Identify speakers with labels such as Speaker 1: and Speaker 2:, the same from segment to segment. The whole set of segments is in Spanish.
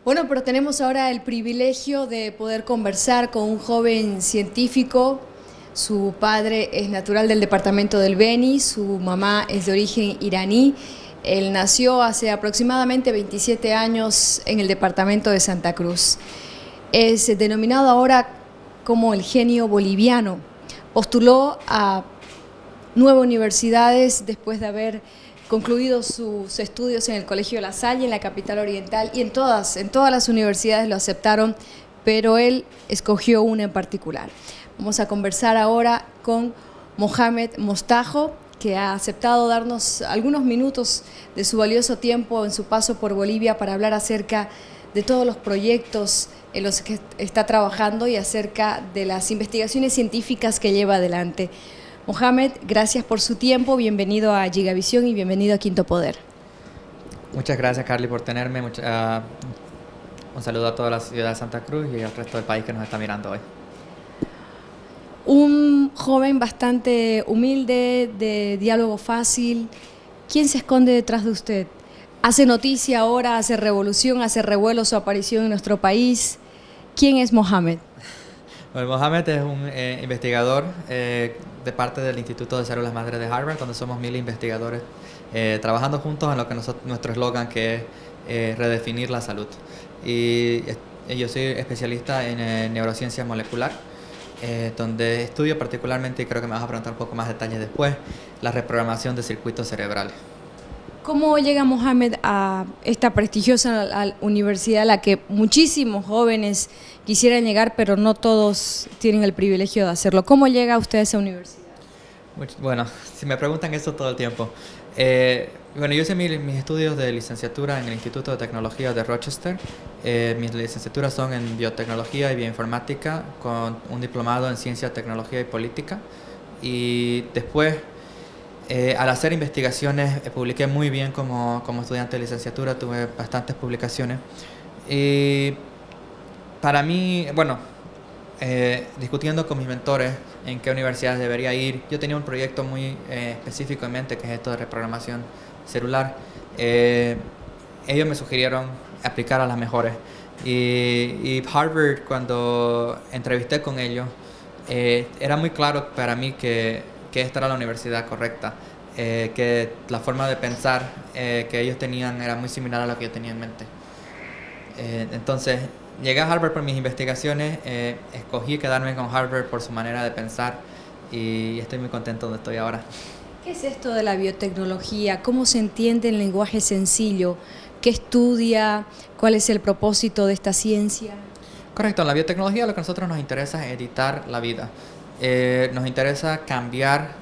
Speaker 1: Bueno, pero tenemos ahora el privilegio de poder conversar con un joven científico. Su padre es natural del departamento del Beni, su mamá es de origen iraní. Él nació hace aproximadamente 27 años en el departamento de Santa Cruz. Es denominado ahora como el genio boliviano. Postuló a 9 universidades después de haber concluido sus estudios en el Colegio La Salle, en la capital oriental, y en todas las universidades lo aceptaron, pero él escogió una en particular. Vamos a conversar ahora con Mohamed Mostajo, que ha aceptado darnos algunos minutos de su valioso tiempo en su paso por Bolivia para hablar acerca de todos los proyectos en los que está trabajando y acerca de las investigaciones científicas que lleva adelante. Mohamed, gracias por su tiempo, bienvenido a Gigavisión y bienvenido a Quinto Poder.
Speaker 2: Muchas gracias, Carly, por tenerme. Un saludo a toda la ciudad de Santa Cruz y al resto del país que nos está mirando hoy.
Speaker 1: Un joven bastante humilde, de diálogo fácil. ¿Quién se esconde detrás de usted? ¿Hace noticia ahora, hace revolución, hace revuelo su aparición en nuestro país? ¿Quién es Mohamed?
Speaker 2: Bueno, Mohamed es un investigador de parte del Instituto de Células Madre de Harvard, donde somos 1000 investigadores trabajando juntos en lo que nuestro eslogan, que es redefinir la salud. Y yo soy especialista en neurociencia molecular, donde estudio particularmente, y creo que me vas a preguntar un poco más detalles después, la reprogramación de circuitos cerebrales.
Speaker 1: ¿Cómo llega Mohamed a esta prestigiosa universidad a la que muchísimos jóvenes quisieran llegar, pero no todos tienen el privilegio de hacerlo? ¿Cómo llega usted a esa universidad?
Speaker 2: Bueno, si me preguntan eso todo el tiempo. Bueno, yo hice mis estudios de licenciatura en el Instituto de Tecnología de Rochester. Mis licenciaturas son en biotecnología y bioinformática, con un diplomado en ciencia, tecnología y política. Y después, al hacer investigaciones, publiqué muy bien como estudiante de licenciatura, tuve bastantes publicaciones. Y para mí, bueno, discutiendo con mis mentores en qué universidades debería ir, yo tenía un proyecto muy específico en mente, que es esto de reprogramación celular. Ellos me sugirieron aplicar a las mejores. Y Harvard, cuando entrevisté con ellos, era muy claro para mí que esta era la universidad correcta, que la forma de pensar que ellos tenían era muy similar a la que yo tenía en mente. Entonces, llegué a Harvard por mis investigaciones, escogí quedarme con Harvard por su manera de pensar y estoy muy contento donde estoy ahora.
Speaker 1: ¿Qué es esto de la biotecnología? ¿Cómo se entiende en lenguaje sencillo? ¿Qué estudia? ¿Cuál es el propósito de esta ciencia?
Speaker 2: Correcto, en la biotecnología lo que a nosotros nos interesa es editar la vida. Nos interesa cambiar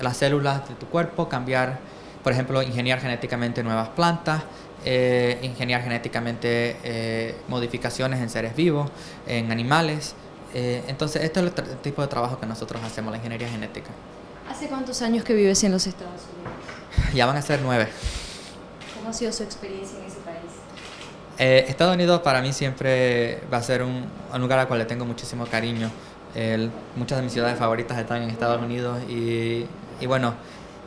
Speaker 2: las células de tu cuerpo, cambiar, por ejemplo, ingeniar genéticamente nuevas plantas, ingeniar genéticamente modificaciones en seres vivos, en animales. Entonces, este es el tipo de trabajo que nosotros hacemos, la ingeniería genética.
Speaker 1: ¿Hace cuántos años que vives en los Estados Unidos?
Speaker 2: Ya van a ser 9.
Speaker 1: ¿Cómo ha sido su experiencia en ese país?
Speaker 2: Estados Unidos para mí siempre va a ser un lugar al cual le tengo muchísimo cariño. Muchas de mis ciudades favoritas están en Estados Unidos y bueno,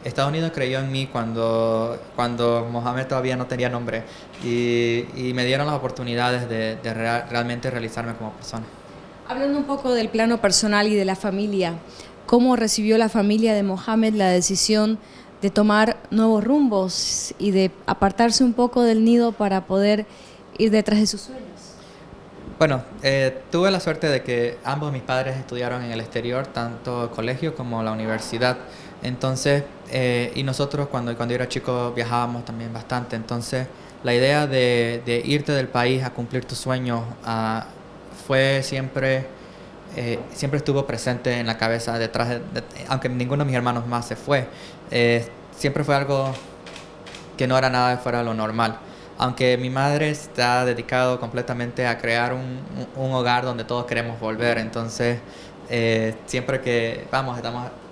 Speaker 2: Estados Unidos creyó en mí cuando Mohamed todavía no tenía nombre y me dieron las oportunidades de realmente realizarme como persona.
Speaker 1: Hablando un poco del plano personal y de la familia, ¿cómo recibió la familia de Mohamed la decisión de tomar nuevos rumbos y de apartarse un poco del nido para poder ir detrás de sus sueños?
Speaker 2: Bueno, tuve la suerte de que ambos mis padres estudiaron en el exterior, tanto el colegio como la universidad. Entonces, y nosotros cuando yo era chico viajábamos también bastante. Entonces, la idea de irte del país a cumplir tus sueños fue siempre estuvo presente en la cabeza aunque ninguno de mis hermanos más se fue. Siempre fue algo que no era nada de fuera de lo normal. Aunque mi madre está dedicado completamente a crear un hogar donde todos queremos volver. Entonces, siempre que vamos,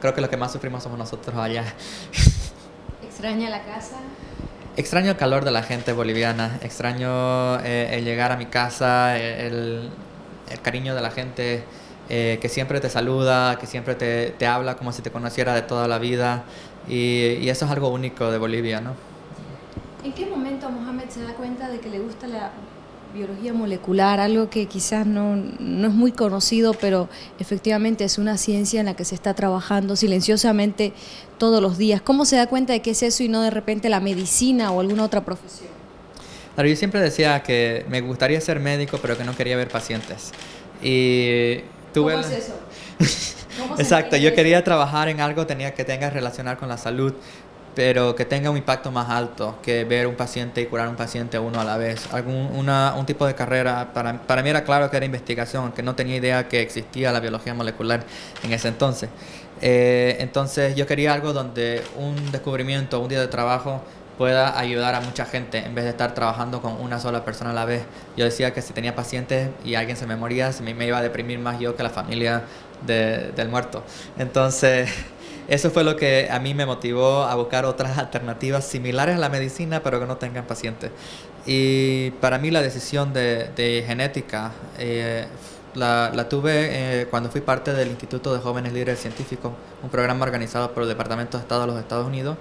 Speaker 2: creo que los que más sufrimos somos nosotros allá.
Speaker 1: ¿Extraña la casa?
Speaker 2: Extraño el calor de la gente boliviana, extraño el llegar a mi casa, el cariño de la gente, que siempre te saluda, que siempre te habla como si te conociera de toda la vida. Y eso es algo único de Bolivia, ¿no?
Speaker 1: ¿En qué momento, Mohamed, se da cuenta de que le gusta la biología molecular, algo que quizás no es muy conocido, pero efectivamente es una ciencia en la que se está trabajando silenciosamente todos los días. ¿Cómo se da cuenta de que es eso y no de repente la medicina o alguna otra profesión?
Speaker 2: Claro, yo siempre decía que me gustaría ser médico, pero que no quería ver pacientes. Y tuve
Speaker 1: ¿Cómo es eso? ¿Cómo se
Speaker 2: Exacto,
Speaker 1: entiende
Speaker 2: yo quería
Speaker 1: eso?
Speaker 2: trabajar en algo que tenga relacionar con la salud, pero que tenga un impacto más alto que ver un paciente y curar un paciente uno a la vez. Un tipo de carrera, para mí era claro que era investigación, aunque no tenía idea que existía la biología molecular en ese entonces. Entonces yo quería algo donde un descubrimiento, un día de trabajo pueda ayudar a mucha gente en vez de estar trabajando con una sola persona a la vez. Yo decía que si tenía pacientes y alguien se me moría, me iba a deprimir más yo que la familia del muerto. Entonces, eso fue lo que a mí me motivó a buscar otras alternativas similares a la medicina, pero que no tengan pacientes. Y para mí la decisión de genética la tuve cuando fui parte del Instituto de Jóvenes Líderes Científicos, un programa organizado por el Departamento de Estado de los Estados Unidos,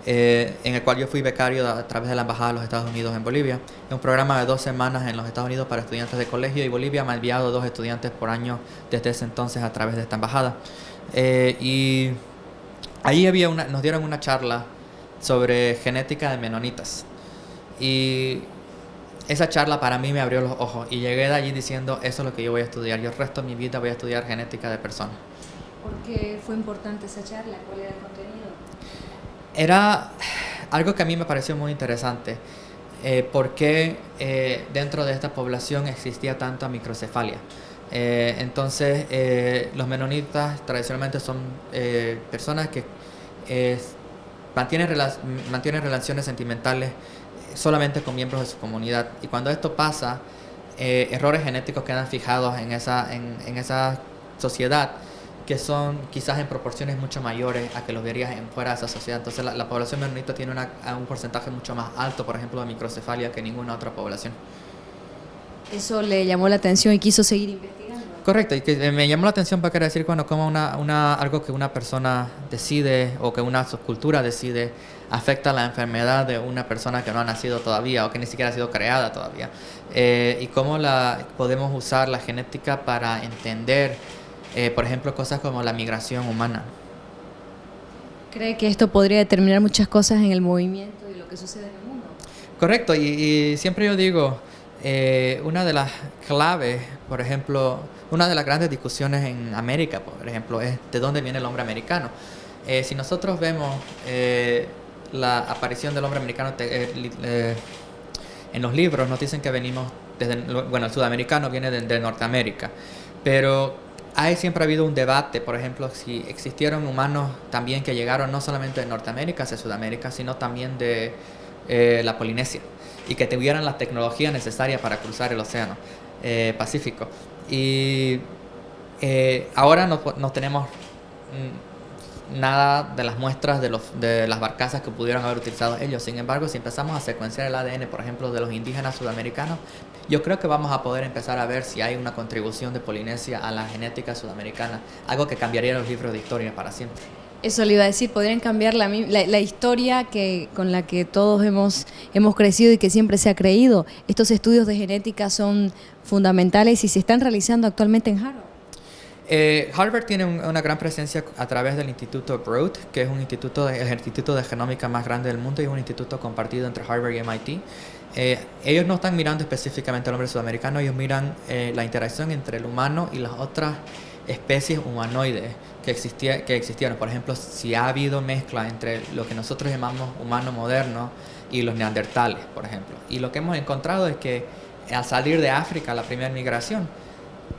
Speaker 2: en el cual yo fui becario a través de la Embajada de los Estados Unidos en Bolivia. Es un programa de 2 semanas en los Estados Unidos para estudiantes de colegio, y Bolivia me ha enviado 2 estudiantes por año desde ese entonces a través de esta embajada. Y ahí nos dieron una charla sobre genética de menonitas. Y esa charla para mí me abrió los ojos y llegué de allí diciendo, eso es lo que yo voy a estudiar. Yo el resto de mi vida voy a estudiar genética de personas.
Speaker 1: ¿Por qué fue importante esa charla? ¿Cuál era el contenido?
Speaker 2: Era algo que a mí me pareció muy interesante, porque dentro de esta población existía tanta microcefalia. Entonces, los menonitas tradicionalmente son personas que mantienen relaciones sentimentales solamente con miembros de su comunidad. Y cuando esto pasa, errores genéticos quedan fijados en esa sociedad, que son quizás en proporciones mucho mayores a que los verías fuera de esa sociedad. Entonces la población menonita tiene un porcentaje mucho más alto, por ejemplo, de microcefalia que ninguna otra población.
Speaker 1: Eso le llamó la atención y quiso seguir investigando.
Speaker 2: Correcto, y que me llamó la atención para decir cuando como algo que una persona decide o que una subcultura decide afecta la enfermedad de una persona que no ha nacido todavía o que ni siquiera ha sido creada todavía. Y cómo podemos usar la genética para entender, por ejemplo, cosas como la migración humana.
Speaker 1: ¿Cree que esto podría determinar muchas cosas en el movimiento y lo que sucede en el mundo?
Speaker 2: Correcto, y siempre yo digo, una de las claves, por ejemplo, una de las grandes discusiones en América, por ejemplo, es de dónde viene el hombre americano. Si nosotros vemos la aparición del hombre americano en los libros, nos dicen que venimos el sudamericano viene de Norteamérica, pero siempre ha habido un debate, por ejemplo, si existieron humanos también que llegaron no solamente de Norteamérica hacia Sudamérica, sino también de la Polinesia, y que tuvieran la tecnología necesaria para cruzar el océano Pacífico. Y ahora no tenemos nada de las muestras de las barcazas que pudieron haber utilizado ellos. Sin embargo, si empezamos a secuenciar el ADN, por ejemplo, de los indígenas sudamericanos, yo creo que vamos a poder empezar a ver si hay una contribución de Polinesia a la genética sudamericana, algo que cambiaría los libros de historia para siempre.
Speaker 1: Eso le iba a decir, podrían cambiar la historia con la que todos hemos crecido y que siempre se ha creído. Estos estudios de genética son fundamentales y se están realizando actualmente en Harvard.
Speaker 2: Harvard tiene una gran presencia a través del Instituto Broad, que es el instituto de genómica más grande del mundo y es un instituto compartido entre Harvard y MIT. Ellos no están mirando específicamente al hombre sudamericano, ellos miran la interacción entre el humano y las otras especies humanoides que existieron. Por ejemplo, si ha habido mezcla entre lo que nosotros llamamos humano moderno y los neandertales, por ejemplo. Y lo que hemos encontrado es que al salir de África, la primera migración,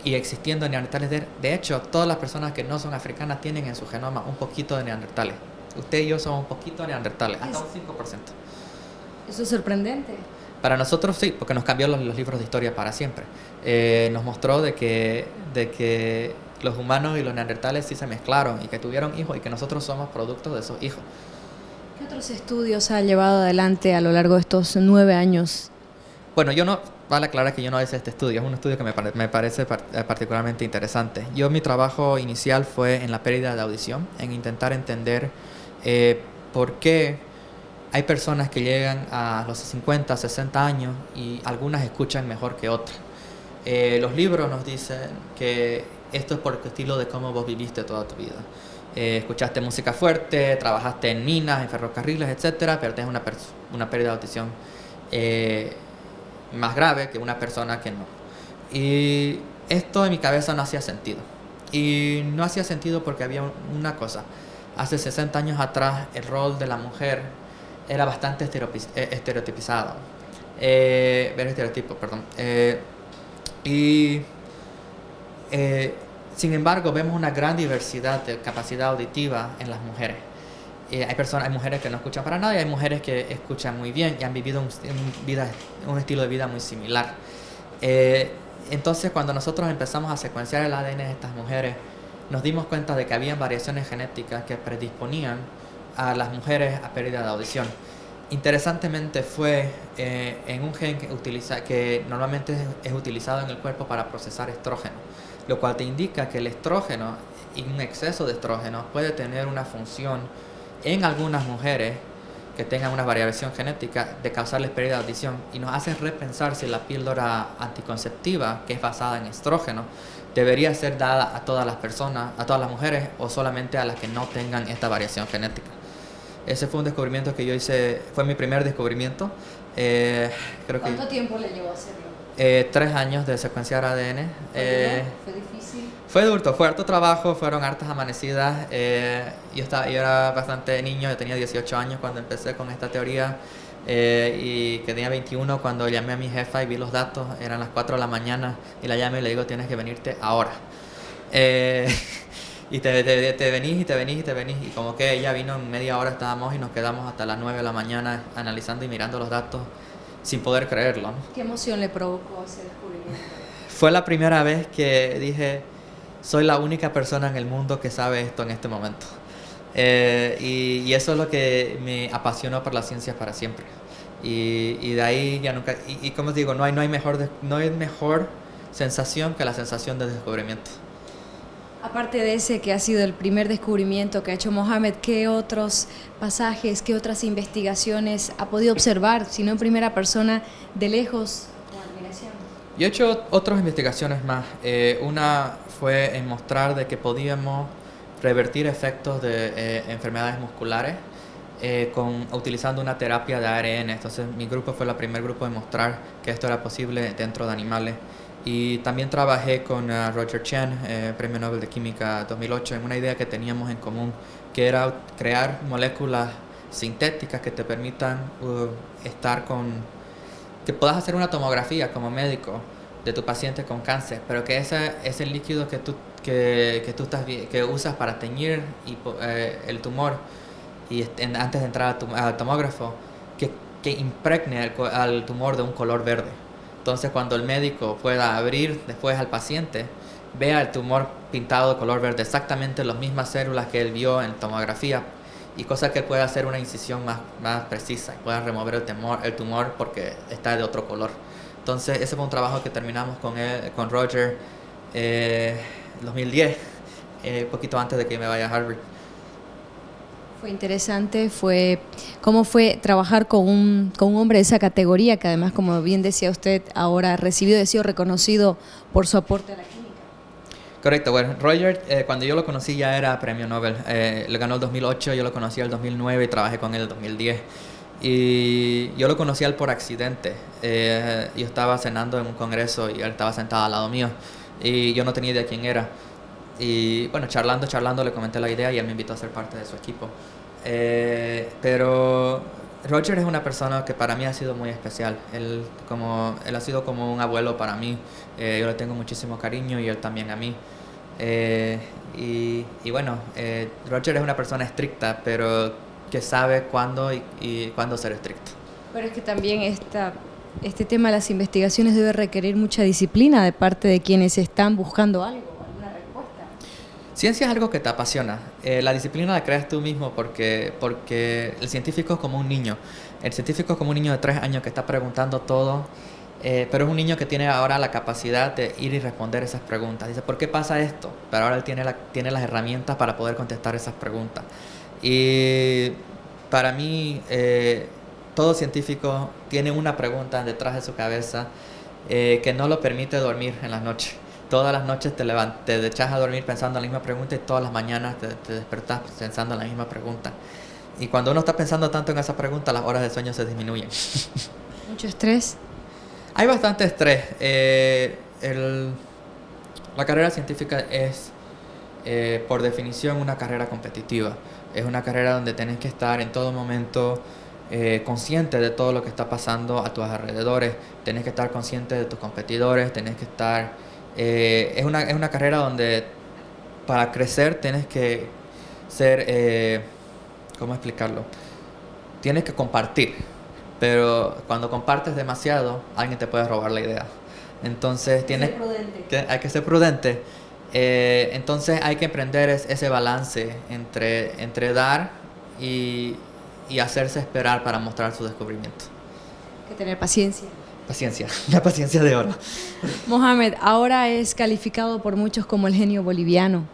Speaker 2: y existiendo neandertales, de hecho, todas las personas que no son africanas tienen en su genoma un poquito de neandertales. Usted y yo somos un poquito neandertales, hasta un 5%.
Speaker 1: Eso es sorprendente.
Speaker 2: Para nosotros sí, porque nos cambió los libros de historia para siempre. Nos mostró de que los humanos y los neandertales sí se mezclaron y que tuvieron hijos y que nosotros somos productos de esos hijos.
Speaker 1: ¿Qué otros estudios ha llevado adelante a lo largo de estos 9 años?
Speaker 2: Bueno, vale aclarar que yo no hice este estudio, es un estudio que me parece particularmente interesante. Mi trabajo inicial fue en la pérdida de audición, en intentar entender por qué hay personas que llegan a los 50, 60 años y algunas escuchan mejor que otras. Los libros nos dicen que esto es por el estilo de cómo vos viviste toda tu vida. Escuchaste música fuerte, trabajaste en minas, en ferrocarriles, etcétera, pero tienes una pérdida de audición más grave que una persona que no. Y esto en mi cabeza no hacía sentido. Y no hacía sentido porque había una cosa. Hace 60 años atrás el rol de la mujer era bastante estereotipizado. Ver estereotipo, perdón. Sin embargo, vemos una gran diversidad de capacidad auditiva en las mujeres. Hay mujeres que no escuchan para nada y hay mujeres que escuchan muy bien y han vivido un estilo de vida muy similar. Entonces, cuando nosotros empezamos a secuenciar el ADN de estas mujeres, nos dimos cuenta de que había variaciones genéticas que predisponían a las mujeres a pérdida de audición. Interesantemente fue en un gen que normalmente es utilizado en el cuerpo para procesar estrógeno, lo cual te indica que el estrógeno y un exceso de estrógeno puede tener una función en algunas mujeres que tengan una variación genética de causarles pérdida de audición, y nos hace repensar si la píldora anticonceptiva, que es basada en estrógeno, debería ser dada a todas las personas, a todas las mujeres, o solamente a las que no tengan esta variación genética. Ese fue un descubrimiento que yo hice, fue mi primer descubrimiento.
Speaker 1: ¿Cuánto tiempo le llevó a hacerlo?
Speaker 2: 3 años de secuenciar ADN.
Speaker 1: ¿Fue difícil?
Speaker 2: Fue duro, fue harto trabajo, fueron hartas amanecidas. Yo era bastante niño, yo tenía 18 años cuando empecé con esta teoría, y que tenía 21 cuando llamé a mi jefa y vi los datos. Eran las 4 de la mañana y la llamé y le digo: tienes que venirte ahora. Y te venís, y como que ella vino en media hora, estábamos y nos quedamos hasta las 9 de la mañana analizando y mirando los datos sin poder creerlo, ¿no?
Speaker 1: ¿Qué emoción le provocó ese descubrimiento?
Speaker 2: Fue la primera vez que dije: soy la única persona en el mundo que sabe esto en este momento. Y eso es lo que me apasionó por las ciencias para siempre. Y de ahí ya nunca... Y como os digo, no hay mejor sensación que la sensación de descubrimiento.
Speaker 1: Aparte de ese que ha sido el primer descubrimiento que ha hecho Mohamed, ¿qué otros pasajes, qué otras investigaciones ha podido observar, si no en primera persona, de lejos, con admiración?
Speaker 2: Yo he hecho otras investigaciones más. Una fue en mostrar de que podíamos revertir efectos de enfermedades musculares utilizando una terapia de ARN. Entonces mi grupo fue el primer grupo en mostrar que esto era posible dentro de animales. Y también trabajé con Roger Chen, Premio Nobel de Química 2008, en una idea que teníamos en común, que era crear moléculas sintéticas que te permitan que puedas hacer una tomografía como médico de tu paciente con cáncer, pero que ese líquido que usas para teñir el tumor antes de entrar al tomógrafo, que impregne al tumor de un color verde. Entonces, cuando el médico pueda abrir después al paciente, vea el tumor pintado de color verde, exactamente las mismas células que él vio en tomografía, y cosa que él pueda hacer una incisión más precisa y pueda remover el tumor porque está de otro color. Entonces, ese fue un trabajo que terminamos con Roger en 2010, poquito antes de que me vaya a Harvard.
Speaker 1: Fue interesante, cómo fue trabajar con un hombre de esa categoría, que además, como bien decía usted, ahora ha sido reconocido por su aporte a la química.
Speaker 2: Correcto, bueno, Roger, cuando yo lo conocí ya era premio Nobel. Le ganó el 2008, yo lo conocí el 2009 y trabajé con él el 2010. Y yo lo conocí a él por accidente. Yo estaba cenando en un congreso y él estaba sentado al lado mío y yo no tenía idea de quién era. Y bueno, charlando le comenté la idea y él me invitó a ser parte de su equipo. Pero Roger es una persona que para mí ha sido muy especial. Él ha sido como un abuelo para mí. Yo le tengo muchísimo cariño y él también a mí. Y bueno, Roger es una persona estricta, pero que sabe cuándo y cuándo ser estricto.
Speaker 1: Pero es que también este tema de las investigaciones debe requerir mucha disciplina de parte de quienes están buscando algo, alguna respuesta.
Speaker 2: Ciencia es algo que te apasiona. La disciplina la creas tú mismo porque el científico es como un niño. El científico es como un niño de 3 años que está preguntando todo, pero es un niño que tiene ahora la capacidad de ir y responder esas preguntas. Dice, ¿por qué pasa esto? Pero ahora él tiene las herramientas para poder contestar esas preguntas. Y para mí, todo científico tiene una pregunta detrás de su cabeza que no lo permite dormir en las noches. Todas las noches te echas a dormir pensando en la misma pregunta y todas las mañanas te despertas pensando en la misma pregunta. Y cuando uno está pensando tanto en esa pregunta, las horas de sueño se disminuyen.
Speaker 1: ¿Mucho estrés?
Speaker 2: Hay bastante estrés. La carrera científica es, por definición, una carrera competitiva. Es una carrera donde tienes que estar en todo momento consciente de todo lo que está pasando a tus alrededores. Tienes que estar consciente de tus competidores. Tienes que estar... es una carrera donde para crecer tienes que ser... ¿cómo explicarlo? Tienes que compartir. Pero cuando compartes demasiado, alguien te puede robar la idea. Entonces hay que ser prudente. Entonces hay que emprender ese balance entre dar y hacerse esperar para mostrar su descubrimiento.
Speaker 1: Hay que tener paciencia.
Speaker 2: Paciencia, la paciencia de oro.
Speaker 1: Mohamed, ahora es calificado por muchos como el genio boliviano.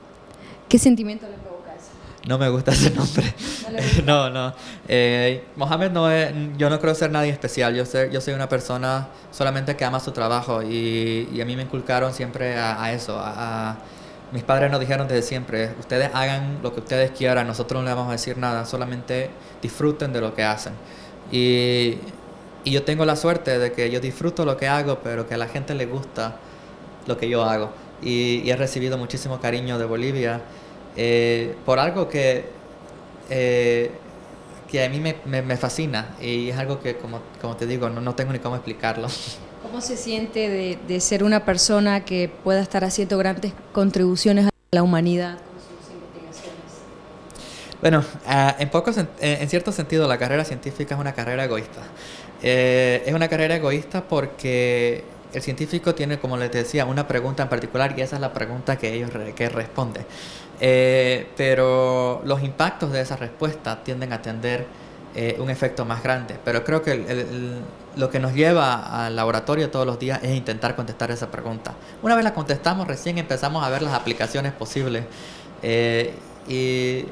Speaker 1: ¿Qué sentimiento le provoca eso?
Speaker 2: No me gusta ese nombre. No. Mohamed yo no creo ser nadie especial. Yo soy una persona solamente que ama su trabajo y a mí me inculcaron siempre a eso. Mis padres nos dijeron desde siempre, ustedes hagan lo que ustedes quieran, nosotros no les vamos a decir nada, solamente disfruten de lo que hacen. Y yo tengo la suerte de que yo disfruto lo que hago, pero que a la gente le gusta lo que yo hago. Y he recibido muchísimo cariño de Bolivia. Por algo que a mí me fascina y es algo que, como te digo, no tengo ni cómo explicarlo.
Speaker 1: ¿Cómo se siente de ser una persona que pueda estar haciendo grandes contribuciones a la humanidad con sus investigaciones?
Speaker 2: Bueno, en cierto sentido la carrera científica es una carrera egoísta. Es una carrera egoísta porque el científico tiene, como les decía, una pregunta en particular y esa es la pregunta que responde. Pero los impactos de esa respuesta tienden a tener un efecto más grande. Pero creo que lo que nos lleva al laboratorio todos los días es intentar contestar esa pregunta. Una vez la contestamos, recién empezamos a ver las aplicaciones posibles. Y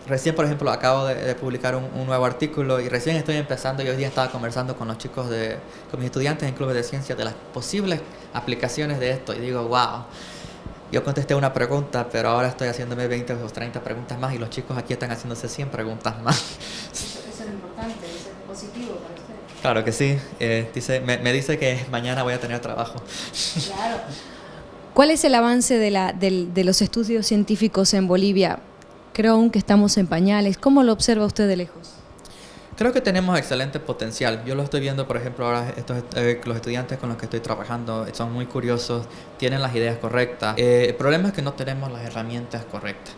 Speaker 2: recién, por ejemplo, acabo de publicar un nuevo artículo y recién estoy empezando. Y hoy día estaba conversando con los chicos, con mis estudiantes en clubes de ciencias de las posibles aplicaciones de esto. Y digo, wow. Yo contesté una pregunta, pero ahora estoy haciéndome 20 o 30 preguntas más y los chicos aquí están haciéndose 100 preguntas más.
Speaker 1: Eso es lo importante, eso es positivo para usted.
Speaker 2: Claro que sí. Me dice que mañana voy a tener trabajo.
Speaker 1: Claro. ¿Cuál es el avance de los estudios científicos en Bolivia? Creo aún que estamos en pañales. ¿Cómo lo observa usted de lejos?
Speaker 2: Creo que tenemos excelente potencial. Yo lo estoy viendo, por ejemplo, ahora los estudiantes con los que estoy trabajando son muy curiosos, tienen las ideas correctas. El problema es que no tenemos las herramientas correctas.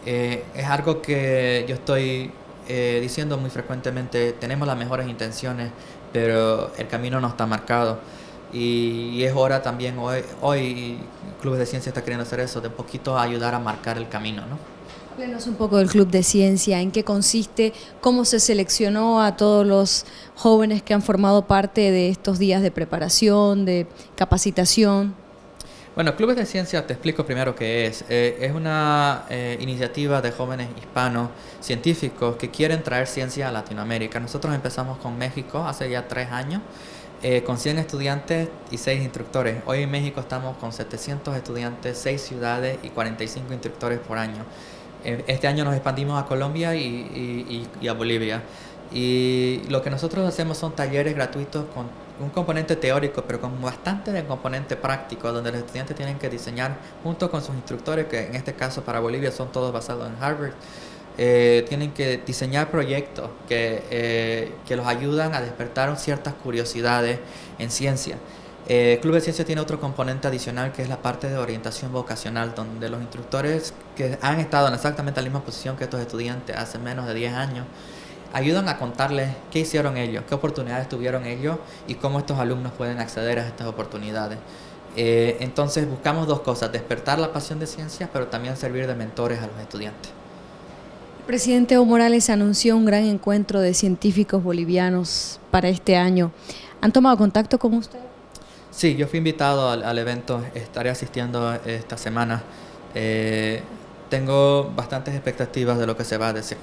Speaker 2: Es algo que yo estoy diciendo muy frecuentemente, tenemos las mejores intenciones, pero el camino no está marcado. Y es hora también, hoy Clubes de Ciencia está queriendo hacer eso, de un poquito ayudar a marcar el camino, ¿no?
Speaker 1: Háblenos un poco del Club de Ciencia, en qué consiste, cómo se seleccionó a todos los jóvenes que han formado parte de estos días de preparación, de capacitación.
Speaker 2: Bueno, Clubes de Ciencia, te explico primero qué es. Es una iniciativa de jóvenes hispanos científicos que quieren traer ciencia a Latinoamérica. Nosotros empezamos con México hace ya 3 años, con 100 estudiantes y 6 instructores. Hoy en México estamos con 700 estudiantes, 6 ciudades y 45 instructores por año. Este año nos expandimos a Colombia y a Bolivia. Y lo que nosotros hacemos son talleres gratuitos con un componente teórico, pero con bastante de componente práctico, donde los estudiantes tienen que diseñar junto con sus instructores, que en este caso para Bolivia son todos basados en Harvard. Tienen que diseñar proyectos que los ayudan a despertar ciertas curiosidades en ciencia. Club de Ciencia tiene otro componente adicional que es la parte de orientación vocacional, donde los instructores que han estado en exactamente la misma posición que estos estudiantes hace menos de 10 años, ayudan a contarles qué hicieron ellos, qué oportunidades tuvieron ellos y cómo estos alumnos pueden acceder a estas oportunidades. Entonces buscamos 2 cosas, despertar la pasión de ciencias, pero también servir de mentores a los estudiantes.
Speaker 1: El presidente Evo Morales anunció un gran encuentro de científicos bolivianos para este año. ¿Han tomado contacto con usted?
Speaker 2: Sí, yo fui invitado al evento, estaré asistiendo esta semana. Tengo bastantes expectativas de lo que se va a decir.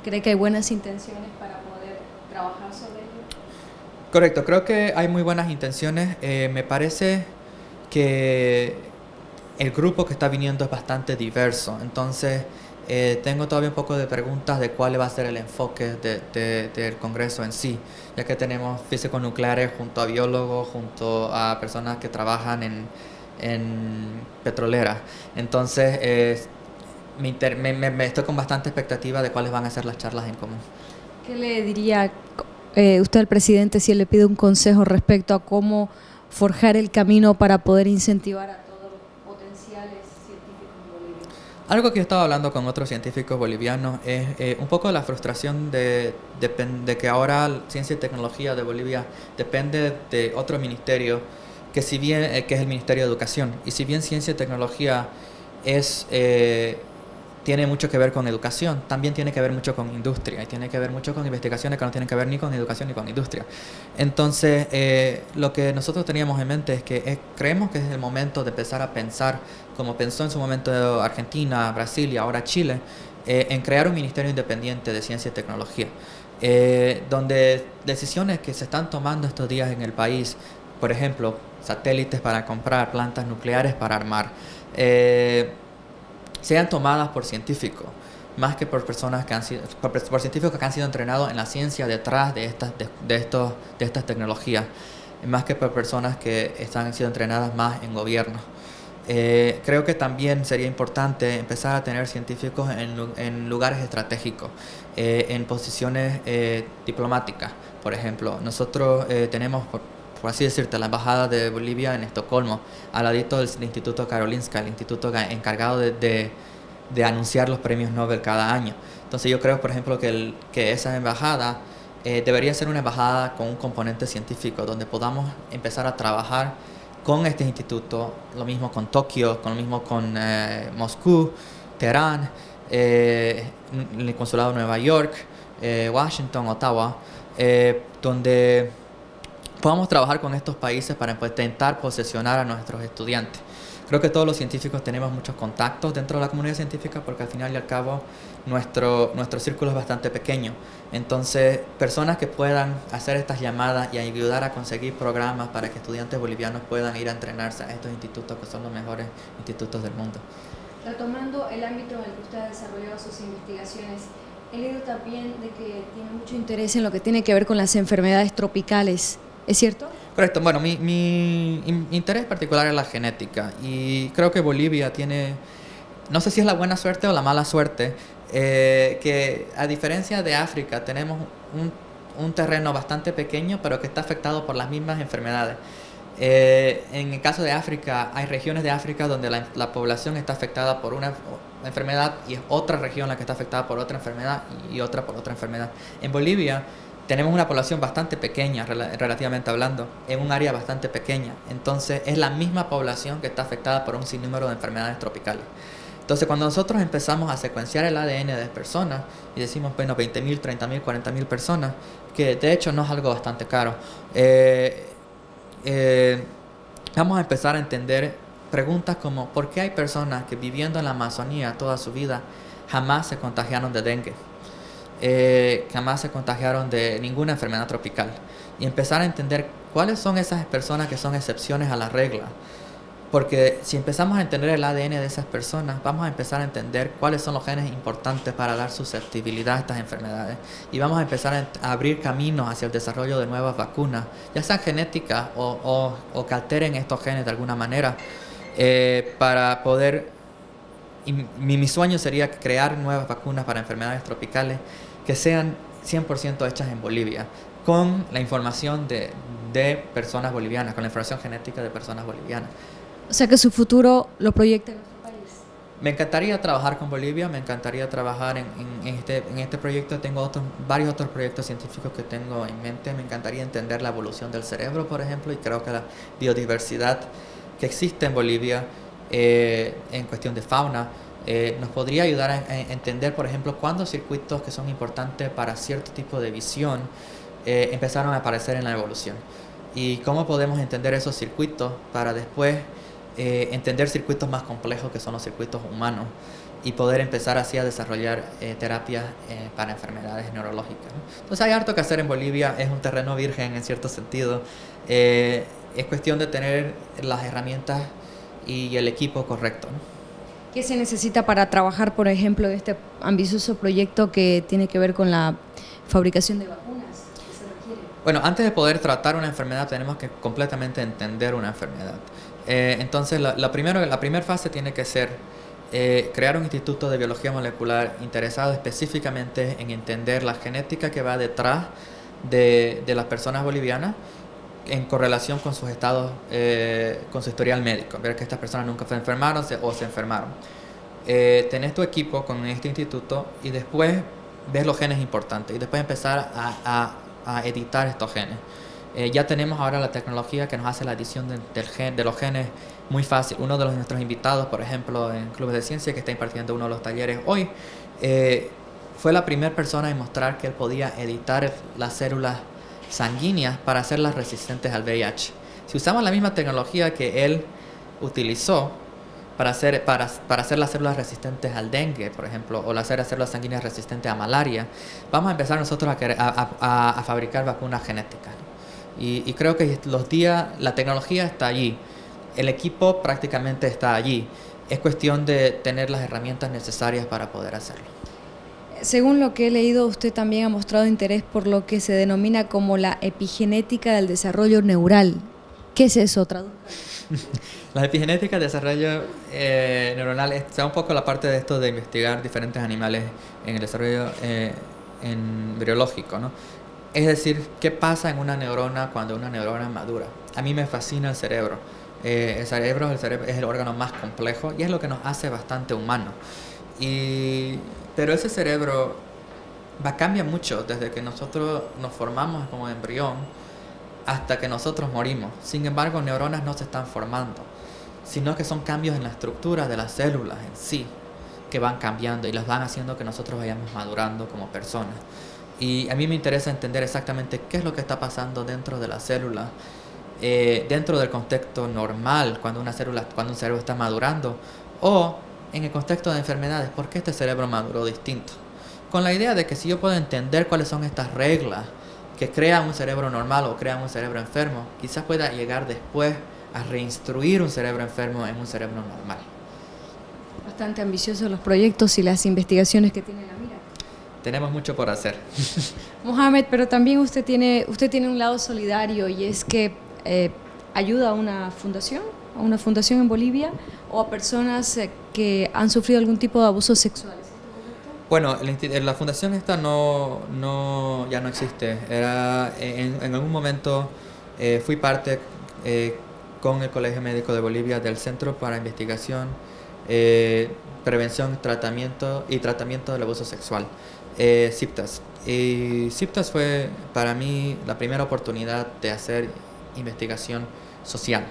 Speaker 1: ¿Cree que hay buenas intenciones para poder trabajar sobre ello?
Speaker 2: Correcto, creo que hay muy buenas intenciones. Me parece que el grupo que está viniendo es bastante diverso, entonces tengo todavía un poco de preguntas de cuál va a ser el enfoque del Congreso en sí, ya que tenemos físicos nucleares junto a biólogos, junto a personas que trabajan en petroleras. Entonces estoy con bastante expectativa de cuáles van a ser las charlas en común.
Speaker 1: ¿Qué le diría usted al presidente si él le pide un consejo respecto a cómo forjar el camino para poder incentivar a todos los potenciales científicos en Bolivia?
Speaker 2: Algo que he estado hablando con otros científicos bolivianos es un poco la frustración de que ahora ciencia y tecnología de Bolivia depende de otro ministerio que si bien que es el Ministerio de Educación, y si bien ciencia y tecnología es tiene mucho que ver con educación, también tiene que ver mucho con industria y tiene que ver mucho con investigaciones que no tienen que ver ni con educación ni con industria. Entonces, lo que nosotros teníamos en mente es que creemos que es el momento de empezar a pensar, como pensó en su momento Argentina, Brasil y ahora Chile, en crear un ministerio independiente de ciencia y tecnología, donde decisiones que se están tomando estos días en el país, por ejemplo, satélites para comprar, plantas nucleares para armar, sean tomadas por científicos, más que por personas que han sido, por científicos que han sido entrenados en la ciencia detrás de estas tecnologías, más que por personas que han sido entrenadas más en gobierno. Creo que también sería importante empezar a tener científicos en lugares estratégicos, en posiciones diplomáticas. Por ejemplo, nosotros tenemos, por así decirte, la Embajada de Bolivia en Estocolmo, al ladito del Instituto Karolinska, el instituto encargado de anunciar los premios Nobel cada año. Entonces yo creo, por ejemplo, que esa embajada debería ser una embajada con un componente científico, donde podamos empezar a trabajar con este instituto, lo mismo con Tokio, lo mismo con Moscú, Teherán, el Consulado de Nueva York, Washington, Ottawa, donde podamos trabajar con estos países para intentar posesionar a nuestros estudiantes. Creo que todos los científicos tenemos muchos contactos dentro de la comunidad científica porque al final y al cabo nuestro círculo es bastante pequeño. Entonces, personas que puedan hacer estas llamadas y ayudar a conseguir programas para que estudiantes bolivianos puedan ir a entrenarse a estos institutos que son los mejores institutos del mundo.
Speaker 1: Retomando el ámbito en el que usted ha desarrollado sus investigaciones, he leído también de que tiene mucho interés en lo que tiene que ver con las enfermedades tropicales. ¿Es cierto?
Speaker 2: Correcto. Bueno, mi interés particular es la genética y creo que Bolivia tiene, no sé si es la buena suerte o la mala suerte, que a diferencia de África tenemos un terreno bastante pequeño pero que está afectado por las mismas enfermedades. En el caso de África, hay regiones de África donde la población está afectada por una enfermedad y es otra región la que está afectada por otra enfermedad y otra por otra enfermedad. En Bolivia tenemos una población bastante pequeña, relativamente hablando, en un área bastante pequeña. Entonces, es la misma población que está afectada por un sinnúmero de enfermedades tropicales. Entonces, cuando nosotros empezamos a secuenciar el ADN de personas y decimos, bueno, 20.000, 30.000, 40.000 personas, que de hecho no es algo bastante caro, vamos a empezar a entender preguntas como ¿por qué hay personas que viviendo en la Amazonía toda su vida jamás se contagiaron de dengue? Jamás se contagiaron de ninguna enfermedad tropical, y empezar a entender cuáles son esas personas que son excepciones a la regla, porque si empezamos a entender el ADN de esas personas vamos a empezar a entender cuáles son los genes importantes para dar susceptibilidad a estas enfermedades, y vamos a empezar a abrir caminos hacia el desarrollo de nuevas vacunas, ya sean genéticas o que alteren estos genes de alguna manera, para poder, mi sueño sería crear nuevas vacunas para enfermedades tropicales que sean 100% hechas en Bolivia, con la información de personas bolivianas, con la información genética de personas bolivianas.
Speaker 1: O sea que su futuro lo proyecta en nuestro país.
Speaker 2: Me encantaría trabajar con Bolivia, me encantaría trabajar en este proyecto. Tengo varios otros proyectos científicos que tengo en mente. Me encantaría entender la evolución del cerebro, por ejemplo, y creo que la biodiversidad que existe en Bolivia en cuestión de fauna nos podría ayudar a entender, por ejemplo, cuándo circuitos que son importantes para cierto tipo de visión empezaron a aparecer en la evolución, y cómo podemos entender esos circuitos para después entender circuitos más complejos que son los circuitos humanos, y poder empezar así a desarrollar terapias para enfermedades neurológicas, ¿no? Entonces hay harto que hacer en Bolivia, es un terreno virgen en cierto sentido. Es cuestión de tener las herramientas y el equipo correcto, ¿no?
Speaker 1: ¿Qué se necesita para trabajar, por ejemplo, en este ambicioso proyecto que tiene que ver con la fabricación de vacunas? ¿Qué se requiere?
Speaker 2: Bueno, antes de poder tratar una enfermedad tenemos que completamente entender una enfermedad. Entonces, la primera fase tiene que ser crear un instituto de biología molecular interesado específicamente en entender la genética que va detrás de las personas bolivianas en correlación con sus estados, con su historial médico, ver que estas personas nunca se enfermaron o se enfermaron. Tenés tu equipo con este instituto y después ves los genes importantes y después empezar a editar estos genes. Ya tenemos ahora la tecnología que nos hace la edición de los genes muy fácil. Uno de nuestros invitados, por ejemplo, en Clubes de Ciencia, que está impartiendo uno de los talleres hoy, fue la primera persona en mostrar que él podía editar las células sanguíneas para hacerlas resistentes al VIH. Si usamos la misma tecnología que él utilizó para hacer las células resistentes al dengue, por ejemplo, o las células sanguíneas resistentes a malaria, vamos a empezar nosotros a fabricar vacunas genéticas. Y creo que la tecnología está allí, el equipo prácticamente está allí. Es cuestión de tener las herramientas necesarias para poder hacerlo.
Speaker 1: Según lo que he leído, usted también ha mostrado interés por lo que se denomina como la epigenética del desarrollo neural. ¿Qué es eso? Traduzca.
Speaker 2: La epigenética del desarrollo neuronal es un poco la parte de esto de investigar diferentes animales en el desarrollo embriológico, ¿no? Es decir, ¿qué pasa en una neurona cuando una neurona madura? A mí me fascina el cerebro. El cerebro es el órgano más complejo y es lo que nos hace bastante humanos. Pero ese cerebro cambia mucho desde que nosotros nos formamos como embrión hasta que nosotros morimos. Sin embargo, neuronas no se están formando, sino que son cambios en la estructura de las células en sí que van cambiando y las van haciendo que nosotros vayamos madurando como personas. Y a mí me interesa entender exactamente qué es lo que está pasando dentro de la célula, dentro del contexto normal, cuando un cerebro está madurando, o en el contexto de enfermedades, ¿por qué este cerebro maduró distinto? Con la idea de que si yo puedo entender cuáles son estas reglas que crean un cerebro normal o crean un cerebro enfermo, quizás pueda llegar después a reinstruir un cerebro enfermo en un cerebro normal.
Speaker 1: Bastante ambiciosos los proyectos y las investigaciones que tiene la mira.
Speaker 2: Tenemos mucho por hacer.
Speaker 1: Mohamed, pero también usted tiene un lado solidario y es que ayuda a una fundación en Bolivia o a personas que han sufrido algún tipo de abusos sexuales.
Speaker 2: Bueno, la fundación esta ya no existe. En algún momento fui parte con el Colegio Médico de Bolivia del Centro para Investigación, Prevención, Tratamiento del Abuso Sexual, CIPTAS. Y CIPTAS fue para mí la primera oportunidad de hacer investigación social.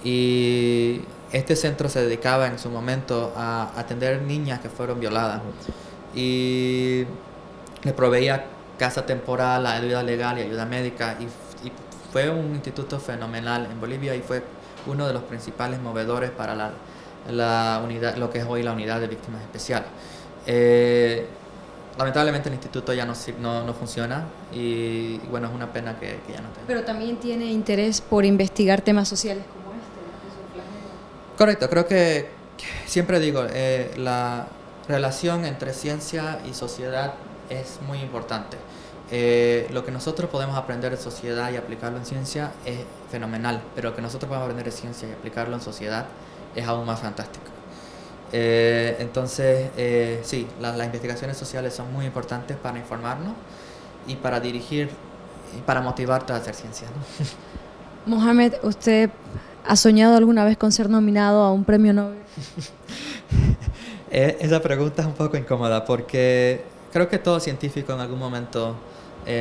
Speaker 2: Y este centro se dedicaba en su momento a atender niñas que fueron violadas y le proveía casa temporal, ayuda legal y ayuda médica y fue un instituto fenomenal en Bolivia y fue uno de los principales movedores para la unidad, lo que es hoy la unidad de víctimas especiales. Lamentablemente el instituto ya no funciona y bueno, es una pena que ya no tenga.
Speaker 1: Pero también tiene interés por investigar temas sociales como este, ¿no? Que es un flagelo.
Speaker 2: Correcto, creo que siempre digo, la relación entre ciencia y sociedad es muy importante. Lo que nosotros podemos aprender de sociedad y aplicarlo en ciencia es fenomenal, pero lo que nosotros podemos aprender de ciencia y aplicarlo en sociedad es aún más fantástico. Entonces, sí, las investigaciones sociales son muy importantes para informarnos y para dirigir y para motivarte a hacer ciencia, ¿no?
Speaker 1: Mohamed, ¿usted ha soñado alguna vez con ser nominado a un premio Nobel?
Speaker 2: Esa pregunta es un poco incómoda porque creo que todo científico en algún momento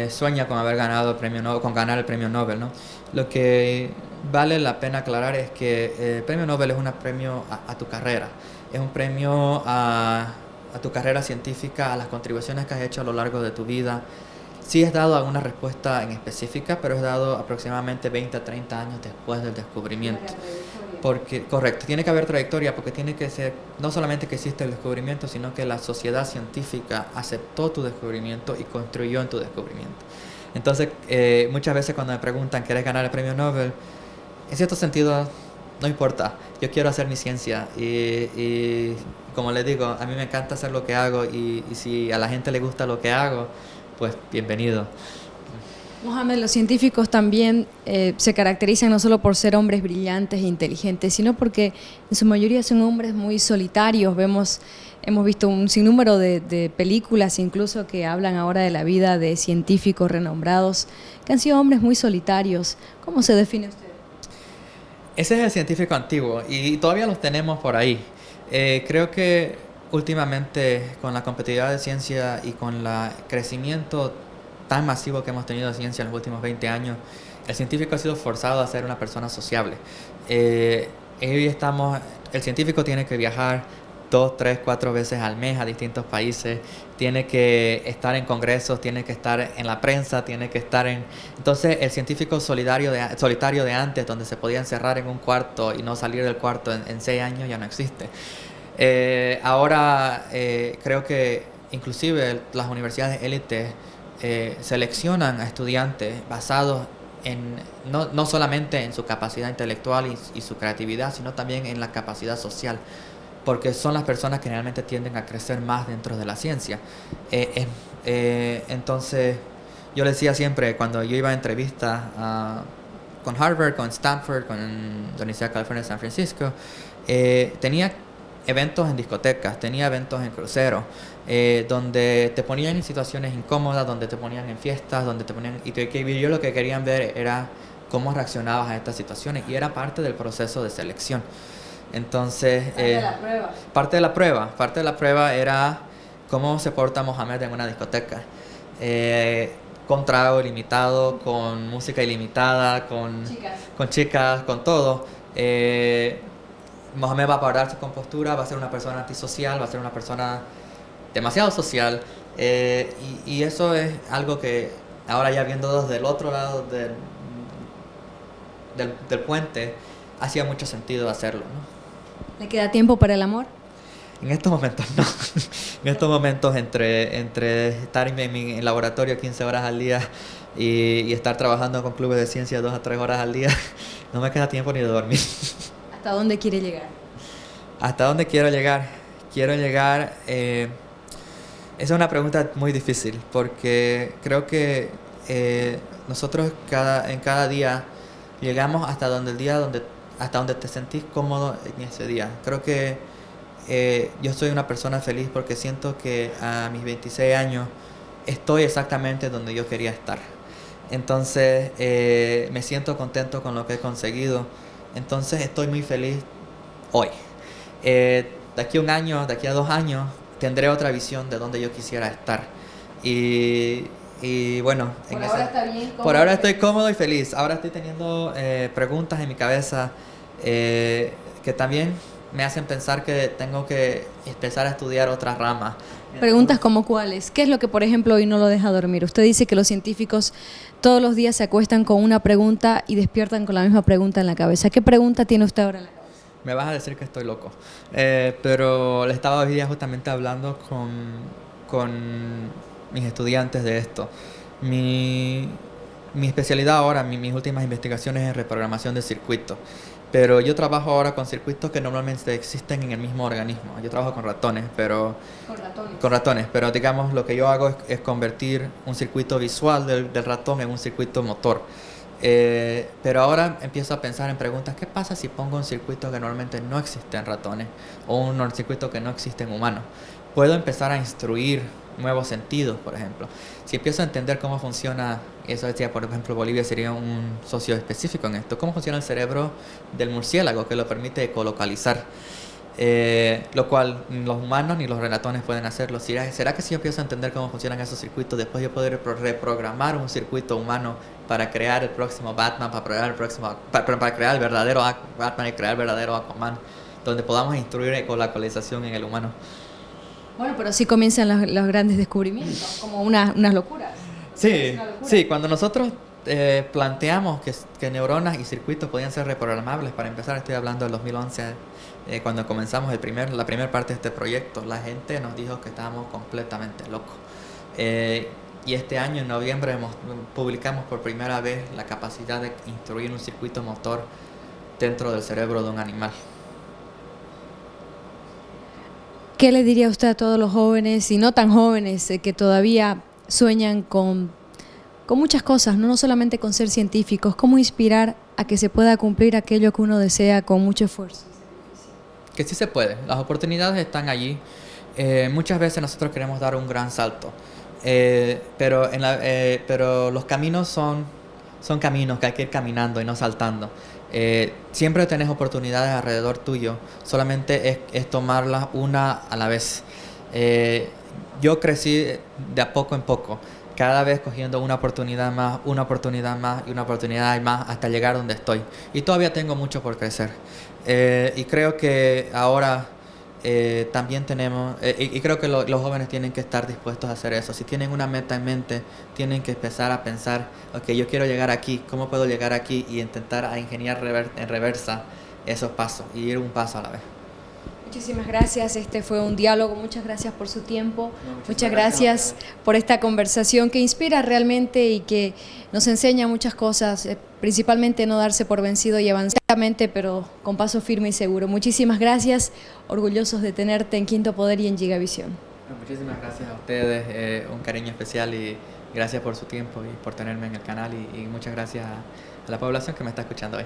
Speaker 2: sueña con haber ganado el premio Nobel, con ganar el premio Nobel, ¿no? Lo que vale la pena aclarar es que el premio Nobel es un premio a tu carrera, es un premio a tu carrera científica, a las contribuciones que has hecho a lo largo de tu vida. Sí es dado alguna respuesta en específica, pero es dado aproximadamente 20 a 30 años después del descubrimiento. Porque, correcto, tiene que haber trayectoria porque tiene que ser, no solamente que existe el descubrimiento, sino que la sociedad científica aceptó tu descubrimiento y construyó en tu descubrimiento. Entonces, muchas veces cuando me preguntan, ¿quieres ganar el premio Nobel? En cierto sentido, no importa, yo quiero hacer mi ciencia y como les digo, a mí me encanta hacer lo que hago y si a la gente le gusta lo que hago, pues bienvenido.
Speaker 1: Mohamed, los científicos también se caracterizan no solo por ser hombres brillantes e inteligentes, sino porque en su mayoría son hombres muy solitarios. Hemos visto un sinnúmero de películas incluso que hablan ahora de la vida de científicos renombrados que han sido hombres muy solitarios. ¿Cómo se define usted?
Speaker 2: Ese es el científico antiguo y todavía los tenemos por ahí. Creo que últimamente con la competitividad de ciencia y con el crecimiento tan masivo que hemos tenido de ciencia en los últimos 20 años, el científico ha sido forzado a ser una persona sociable. El científico tiene que viajar 2, 3, 4 veces al mes a distintos países, tiene que estar en congresos, tiene que estar en la prensa, tiene que estar en... Entonces el científico solitario de antes, donde se podía encerrar en un cuarto y no salir del cuarto en 6 años, ya no existe. Ahora creo que inclusive las universidades élites seleccionan a estudiantes basados en no solamente en su capacidad intelectual y su creatividad, sino también en la capacidad social, porque son las personas que realmente tienden a crecer más dentro de la ciencia. Entonces, yo le decía siempre, cuando yo iba a entrevistas con Harvard, con Stanford, con la Universidad de California de San Francisco, tenía eventos en discotecas, tenía eventos en cruceros, donde te ponían en situaciones incómodas, donde te ponían en fiestas, donde te ponían... Y yo lo que querían ver era cómo reaccionabas a estas situaciones, y era parte del proceso de selección. Entonces... Parte de la prueba era cómo se porta Mohamed en una discoteca. Con trago ilimitado, con música ilimitada, con chicas, con todo. Mohamed va a guardar su compostura, va a ser una persona antisocial, va a ser una persona demasiado social, y eso es algo que ahora ya viendo desde el otro lado del puente, hacía mucho sentido hacerlo, ¿no?
Speaker 1: ¿Le queda tiempo para el amor?
Speaker 2: En estos momentos no. En estos momentos entre estar en mi laboratorio 15 horas al día y estar trabajando con clubes de ciencia 2 a 3 horas al día, no me queda tiempo ni de dormir.
Speaker 1: ¿Hasta dónde quiere llegar?
Speaker 2: ¿Hasta dónde quiero llegar? Quiero llegar... esa es una pregunta muy difícil porque creo que nosotros en cada día llegamos hasta donde te sentís cómodo en ese día. Creo que yo soy una persona feliz porque siento que a mis 26 años estoy exactamente donde yo quería estar. Entonces me siento contento con lo que he conseguido. Entonces estoy muy feliz hoy. De aquí a 1 año, de aquí a 2 años, tendré otra visión de donde yo quisiera estar. Y bueno, por ahora estoy cómodo y feliz. Ahora estoy teniendo preguntas en mi cabeza que también me hacen pensar que tengo que empezar a estudiar otras ramas.
Speaker 1: Preguntas como cuáles. ¿Qué es lo que, por ejemplo, hoy no lo deja dormir? Usted dice que los científicos todos los días se acuestan con una pregunta y despiertan con la misma pregunta en la cabeza. ¿Qué pregunta tiene usted ahora en la cabeza?
Speaker 2: Me vas a decir que estoy loco. Pero le estaba hoy día justamente hablando con mis estudiantes de esto. Mi especialidad ahora, mis últimas investigaciones es en reprogramación de circuitos. Pero yo trabajo ahora con circuitos que normalmente existen en el mismo organismo. Yo trabajo con ratones, pero... Con ratones, pero digamos lo que yo hago es convertir un circuito visual del ratón en un circuito motor. Pero ahora empiezo a pensar en preguntas. ¿Qué pasa si pongo un circuito que normalmente no existe en ratones o un circuito que no existe en humanos? Puedo empezar a instruir nuevos sentidos, por ejemplo. Si empiezo a entender cómo funciona, eso decía, por ejemplo, Bolivia sería un socio específico en esto, cómo funciona el cerebro del murciélago que lo permite ecolocalizar, lo cual ni los humanos ni los ratones pueden hacerlo. ¿Será que si yo empiezo a entender cómo funcionan esos circuitos, después yo poder reprogramar un circuito humano para crear el próximo Batman, para crear el verdadero Batman y crear el verdadero Aquaman, donde podamos instruir ecolocalización en el humano?
Speaker 1: Bueno, pero sí comienzan los grandes descubrimientos, como unas locuras.
Speaker 2: Sí, cuando nosotros planteamos que neuronas y circuitos podían ser reprogramables. Para empezar, estoy hablando del 2011, cuando comenzamos la primera parte de este proyecto. La gente nos dijo que estábamos completamente locos. Y este año, en noviembre, publicamos por primera vez la capacidad de instruir un circuito motor dentro del cerebro de un animal.
Speaker 1: ¿Qué le diría usted a todos los jóvenes y no tan jóvenes que todavía sueñan con muchas cosas, no solamente con ser científicos? ¿Cómo inspirar a que se pueda cumplir aquello que uno desea con mucho esfuerzo?
Speaker 2: Que sí se puede, las oportunidades están allí. Muchas veces nosotros queremos dar un gran salto, pero los caminos son caminos que hay que ir caminando y no saltando. Siempre tenés oportunidades alrededor tuyo, solamente es tomarlas una a la vez. Yo crecí de a poco en poco, cada vez cogiendo una oportunidad más y una oportunidad más hasta llegar donde estoy. Y todavía tengo mucho por crecer. Y creo que ahora también tenemos, y creo que los jóvenes tienen que estar dispuestos a hacer eso. Si tienen una meta en mente, tienen que empezar a pensar, ok, yo quiero llegar aquí, ¿cómo puedo llegar aquí? Y intentar a ingeniar en reversa esos pasos y ir un paso a la vez.
Speaker 1: Muchísimas gracias, este fue un diálogo, muchas gracias por su tiempo, muchas gracias por esta conversación que inspira realmente y que nos enseña muchas cosas, principalmente no darse por vencido y avanzar, pero con paso firme y seguro. Muchísimas gracias, orgullosos de tenerte en Quinto Poder y en Gigavisión.
Speaker 2: Muchísimas gracias a ustedes, un cariño especial y gracias por su tiempo y por tenerme en el canal y muchas gracias a la población que me está escuchando hoy.